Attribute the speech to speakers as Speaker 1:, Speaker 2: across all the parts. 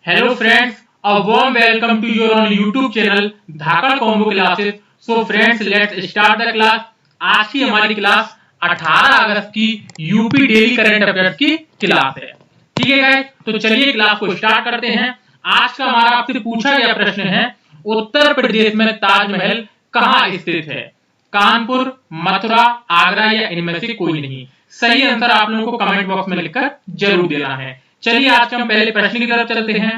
Speaker 1: Hello friends, a warm welcome to your on YouTube channel Dhakad combo classes. So friends, let's start the class. आज की हमारी class 18 अगस्त की UP daily current affairs की class है। ठीक है guys, तो चलिए क्लास को स्टार्ट करते हैं। आज का हमारा आपसे पूछा गया प्रश्न है, उत्तर प्रदेश में ताजमहल कहाँ स्थित है? कानपुर, मथुरा, आगरा या इनमें से कोई नहीं। सही आंसर आप लोगों को कमेंट बॉक्स में लिखकर जरूर देना है। चलिए आज के हम पहले प्रश्न की तरफ चलते हैं।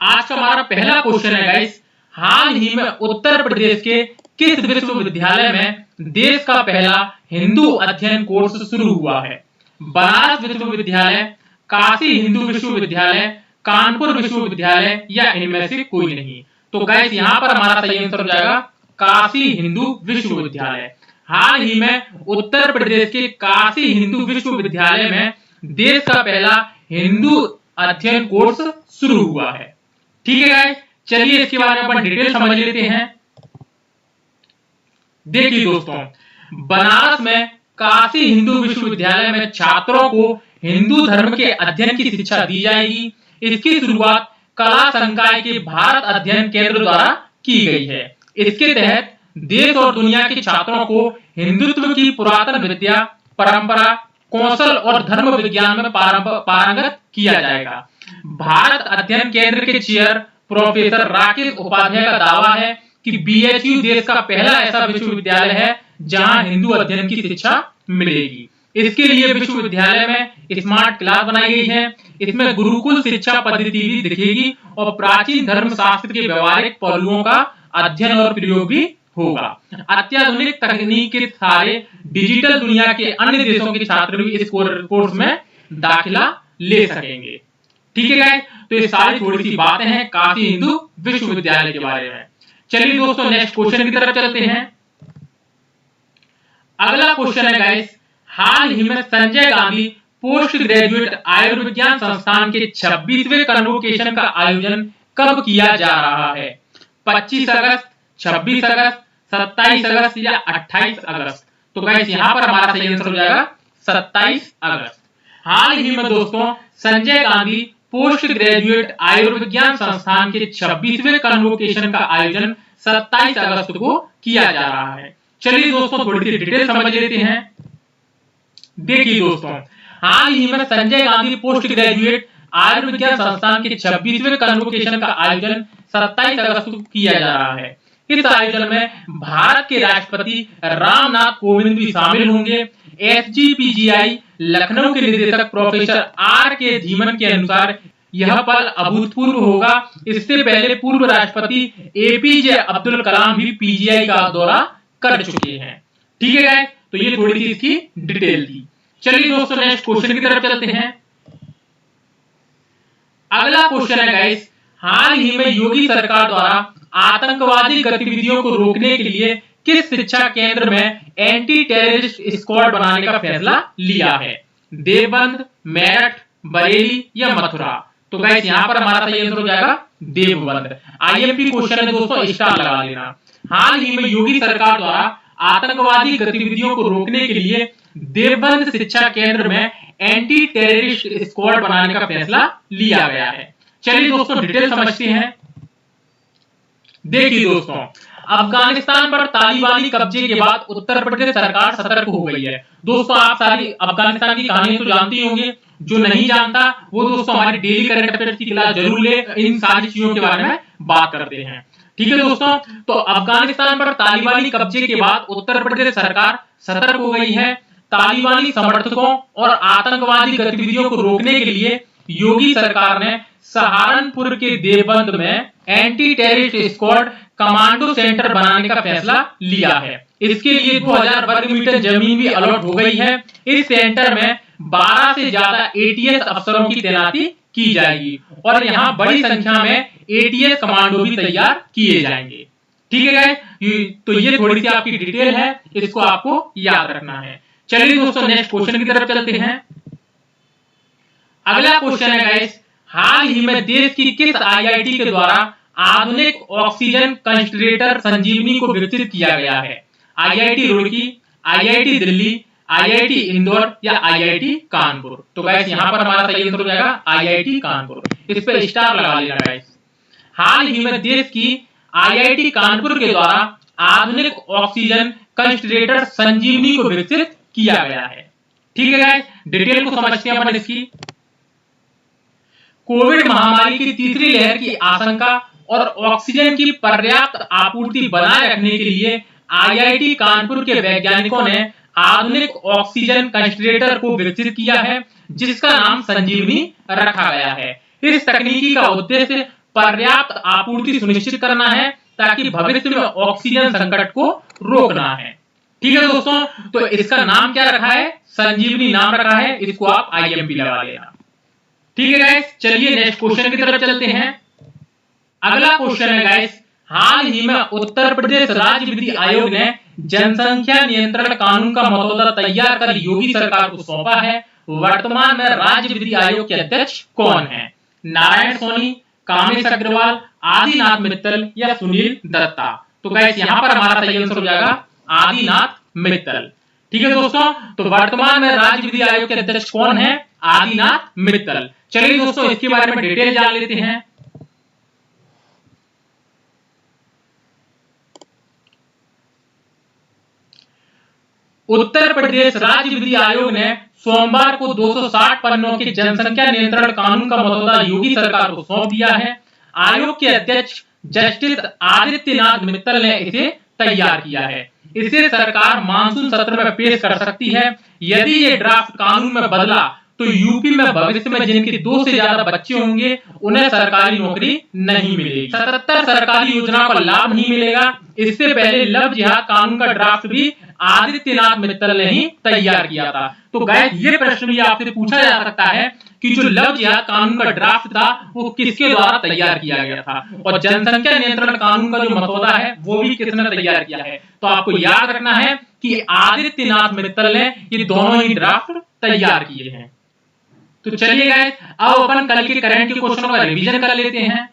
Speaker 1: आज का हमारा पहला क्वेश्चन है गाइस, हाल ही में उत्तर प्रदेश के किस विश्वविद्यालय में देश का पहला हिंदू अध्ययन कोर्स शुरू हुआ है? बनारस विश्वविद्यालय, काशी हिंदू विश्वविद्यालय, कानपुर विश्वविद्यालय या इनमें से कोई नहीं। तो गाइस यहाँ पर हमारा सही आंसर हो जाएगा काशी हिंदू विश्वविद्यालय। हाल ही में उत्तर प्रदेश के काशी हिंदू विश्वविद्यालय में देश का पहला हिंदू अध्ययन कोर्स शुरू हुआ है। ठीक है गाइस, चलिए इसके बारे में अपन डिटेल समझ लेते हैं। देखिए दोस्तों, बनारस में काशी हिंदू विश्वविद्यालय में छात्रों को हिंदू धर्म के अध्ययन की शिक्षा दी जाएगी। इसकी शुरुआत कला संकाय के भारत अध्ययन केंद्र द्वारा की गई है। इसके तहत देश और दुनिया के छात्रों को हिंदुत्व की पुरातन विद्या, परंपरा, कौशल और धर्म विज्ञान में पारंगत किया जाएगा। भारत अध्ययन केंद्र के चेयर प्रोफेसर राकेश उपाध्याय का दावा है कि बीएचयू देश का पहला ऐसा विश्वविद्यालय है जहां हिंदू अध्ययन की शिक्षा मिलेगी। इसके लिए विश्वविद्यालय में स्मार्ट क्लास बनाई गई है। इसमें गुरुकुल शिक्षा पद्धति भी दिखेगी और प्राचीन धर्म शास्त्र के व्यवहारिक पहलुओं का अध्ययन और प्रयोग भी होगा। अत्याधुनिक तकनीक के सारे डिजिटल दुनिया के अन्य देशों के छात्र भी इस कोर्स में दाखिला ले सकेंगे। ठीक है गाइस, तो ये सारी थोड़ी सी बातें हैं काशी हिंदू विश्वविद्यालय के बारे में। चलिए दोस्तों नेक्स्ट क्वेश्चन की तरफ चलते हैं। अगला क्वेश्चन है गाइस, हाल ही में संजय गांधी पोस्ट ग्रेजुएट आयुर्विज्ञान संस्थान के 26वें कन्वोकेशन का आयोजन कब किया जा रहा है? 25 अगस्त, 26 अगस्त, 27 अगस्त या 28 अगस्त? तो गाइस यहाँ पर हमारा सही आंसर हो जाएगा 27 अगस्त। हाल ही में दोस्तों संजय गांधी पोस्ट ग्रेजुएट आयुर्विज्ञान संस्थान के 26वें कन्वोकेशन का आयोजन 27 अगस्त को किया जा रहा है। चलिए दोस्तों थोड़ी सी डिटेल समझ लेते हैं। देखिए दोस्तों, हाल ही में संजय गांधी पोस्ट ग्रेजुएट आयुर्विज्ञान संस्थान के 26वें कन्वोकेशन का आयोजन 27 अगस्त को किया जा रहा है। इस आयोजन में भारत के राष्ट्रपति रामनाथ कोविंद भी शामिल होंगे। एसजीपीजीआई लखनऊ के निदेशक प्रोफेसर आर के धीमन के अनुसार यह पल अभूतपूर्व होगा। इससे पहले पूर्व राष्ट्रपति एपीजे अब्दुल कलाम भी पीजीआई का दौरा कर चुके हैं। ठीक है गाइस, तो ये थोड़ी सी इसकी डिटेल थी। चलिए दोस्तों नेक्स्ट क्वेश्चन की तरफ चलते हैं। अगला क्वेश्चन है गाइस, हाल ही में योगी सरकार द्वारा आतंकवादी गतिविधियों को रोकने के लिए किस शिक्षा केंद्र में एंटी टेररिस्ट स्क्वाड बनाने का फैसला लिया है? देवबंद, मेरठ, बरेली या मथुरा? तो गाइस यहाँ पर हमारा सही आंसर हो जाएगा देवबंद। आईएमपी क्वेश्चन है दोस्तों, स्टार लगा लेना। हाल ही में योगी सरकार द्वारा आतंकवादी गतिविधियों को रोकने के लिए देवबंद शिक्षा केंद्र में एंटी टेररिस्ट स्क्वाड बनाने का फैसला लिया गया है। चलिए दोस्तों डिटेल समझते हैं। देखिए दोस्तों, अफगानिस्तान पर तालिबानी कब्जे के बाद उत्तर प्रदेश सरकार सतर्क हो गई है। दोस्तों आप सारी अफगानिस्तान की कहानी तो जानते होंगे, जो नहीं जानता वो दोस्तों हमारी डेली करंट अफेयर्स की क्लास जरूर ले, इन सारी चीजों के बारे में बात करते हैं। ठीक है दोस्तों, तो अफगानिस्तान पर तालिबानी कब्जे के बाद उत्तर प्रदेश सरकार सतर्क हो गई है। तालिबानी समर्थकों और आतंकवादी गतिविधियों को रोकने के लिए योगी सरकार ने सहारनपुर के देवबंद में anti terrorist squad commando centre बनाने का फैसला लिया है। इसके लिए 2000 वर्ग मीटर जमीन भी अलॉट हो गई है। इस सेंटर में 12 से ज्यादा एटीएस अफसरों की तैनाती की जाएगी और यहाँ बड़ी संख्या में एटीएस कमांडो भी तैयार किए जाएंगे। ठीक है गाइस, तो ये थोड़ी सी आपकी डिटेल है, इसको आपको याद रखना है। चलिए दोस्तों नेक्स्ट क्वेश्चन की तरफ चलते हैं। अगला क्वेश्चन है गाइस, हाल ही में देश की किस आईआईटी के द्वारा आधुनिक ऑक्सीजन कंसंट्रेटर संजीवनी को विकसित किया गया है? IIT Roorkee, IIT Delhi, IIT Indore या IIT कानपुर। तो गाइस यहाँ पर हमारा सही आंसर हो जाएगा IIT कानपुर। इस पे स्टार लगा लेना गाइस। हाल ही में देश की IIT कानपुर के द्वारा आधुनिक ऑक्सीजन कंसंट्रेटर संजीवनी को विकसित किया गया है। ठीक है गाइस, डिटेल को समझते हैं अपन इसकी। कोविड महामारी की तीसरी लहर की आशंका और ऑक्सीजन की पर्याप्त आपूर्ति बनाए रखने के लिए IIT कानपुर के वैज्ञानिकों ने आधुनिक ऑक्सीजन कंसंट्रेटर को विकसित किया है, जिसका नाम संजीवनी रखा गया है। इस तकनीकी का उद्देश्य पर्याप्त आपूर्ति सुनिश्चित करना है ताकि भविष्य में ऑक्सीजन संकट को रोकना है। ठीक है दोस्तों, तो इसका नाम क्या रखा है? संजीवनी नाम रखा है। इसको आप IMP लगा लेना। ठीक है गाइस, चलिए नेक्स्ट क्वेश्चन की तरफ चलते हैं। अगला क्वेश्चन है गाइस, हाल ही में उत्तर प्रदेश राज्य विधि आयोग ने जनसंख्या नियंत्रण कानून का मसौदा तैयार कर योगी सरकार को सौंपा है। वर्तमान में राज्य विधि आयोग के अध्यक्ष कौन है? नारायण सोनी, कामेश अग्रवाल, आदिनाथ मित्तल या सुनील दत्ता। तो गाइस यहाँ पर हमारा सही आंसर हो जाएगा आदिनाथ मित्तल। ठीक है दोस्तों, तो वर्तमान में राज्य विधि आयोग के अध्यक्ष कौन है? आदिनाथ मित्तल। चलिए दोस्तों इसके बारे में डिटेल जान लेते हैं। उत्तर प्रदेश राज्य विधि आयोग ने सोमवार को 260 पन्नों के जनसंख्या नियंत्रण कानून का मसौदा योगी सरकार को सौंप दिया है। आयोग के अध्यक्ष जस्टिस आदित्यनाथ मित्तल ने इसे तैयार किया है। इसे सरकार मानसून सत्र में पेश कर सकती है। यदि ये ड्राफ्ट कानून में बदला तो यूपी में भविष्य में जिनके 2 से ज्यादा बच्चे होंगे उन्हें सरकारी नौकरी नहीं मिलेगी। 77 सरकारी योजनाओं का लाभ नहीं मिलेगा। इससे पहले लव जिहाद कानून का ड्राफ्ट भी आदित्यनाथ मित्तल ने ही तैयार किया था। तो गाइस ये प्रश्न भी आपसे पूछा जा सकता है कि जो लव जिहाद कानून का ड्राफ्ट था वो किसके द्वारा तैयार किया गया था, और जनसंख्या नियंत्रण कानून का जो मसौदा है वो भी किसने तैयार किया है। तो आपको याद रखना है कि आदित्यनाथ मित्तल ने ये दोनों ही ड्राफ्ट तैयार किए हैं। तो चलिए गाइस अब अपन कल के करंट के क्वेश्चनों का रिवीजन कर लेते हैं।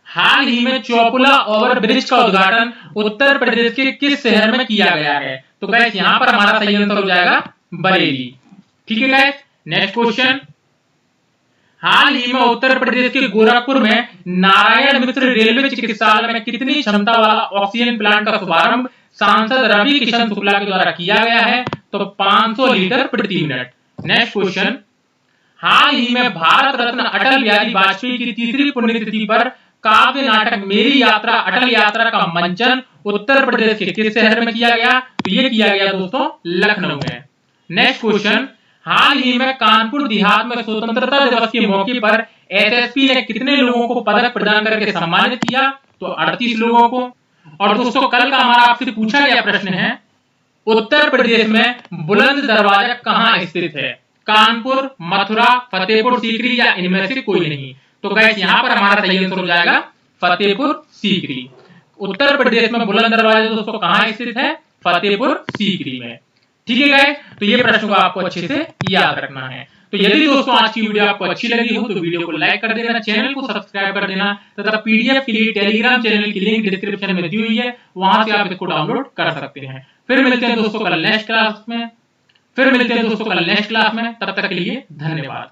Speaker 1: हाल ही में चौपुला ओवर ब्रिज का उद्घाटन उत्तर प्रदेश के किस शहर में किया गया है? तो गाइस यहाँ पर हमारा सही आंसर हो जाएगा बरेली। ठीक है गाइस, नेक्स्ट क्वेश्चन। हाल ही में उत्तर प्रदेश के गोरखपुर में नारायण मिश्र रेलवे चिकित्सालय में कितनी क्षमता वाला ऑक्सीजन प्लांट का शुभारंभ सांसद रवि किशन शुक्ला के द्वारा किया गया है? तो 500 लीटर प्रति मिनट। Next question. हाल ही में भारत रत्न अटल बिहारी वाजपेयी की तीसरी पुण्यतिथि पर काव्य नाटक मेरी यात्रा अटल यात्रा का मंचन उत्तर प्रदेश के किस शहर में किया गया? तो ये किया गया दोस्तों लखनऊ में। Next question. हाल ही में कानपुर देहात में स्वतंत्रता दिवस के मौके पर SSP ने कितने लोगों को पदक प्रदान करके सम्मानित किया? तो 38 लोगों को। और दोस्तों कल का हमारा आपसे पूछा गया प्रश्न है, उत्तर प्रदेश में बुलंद दरवाजा कहाँ स्थित है? कानपुर, मथुरा, फतेहपुर सीकरी या इनमें से कोई नहीं। तो गाइस यहाँ पर हमारा सही आंसर हो जाएगा फतेहपुर सीकरी। उत्तर प्रदेश में बुलंद दरवाजा दोस्तों कहाँ स्थित है? फतेहपुर सीकरी में। ठीक है गाइस, तो ये प्रश्न को आपको अच्छे से याद रखना है। तो यदि दोस्तों आज की वीडियो आपको अच्छी लगी हो तो वीडियो को लाइक कर देना, चैनल को सब्सक्राइब कर देना तथा PDF के लिए टेलीग्राम चैनल की लिंक डिस्क्रिप्शन में दी हुई है, वहां से आप इसको डाउनलोड कर सकते हैं। फिर मिलते हैं दोस्तों कल नेक्स्ट क्लास में। तब तक के लिए धन्यवाद।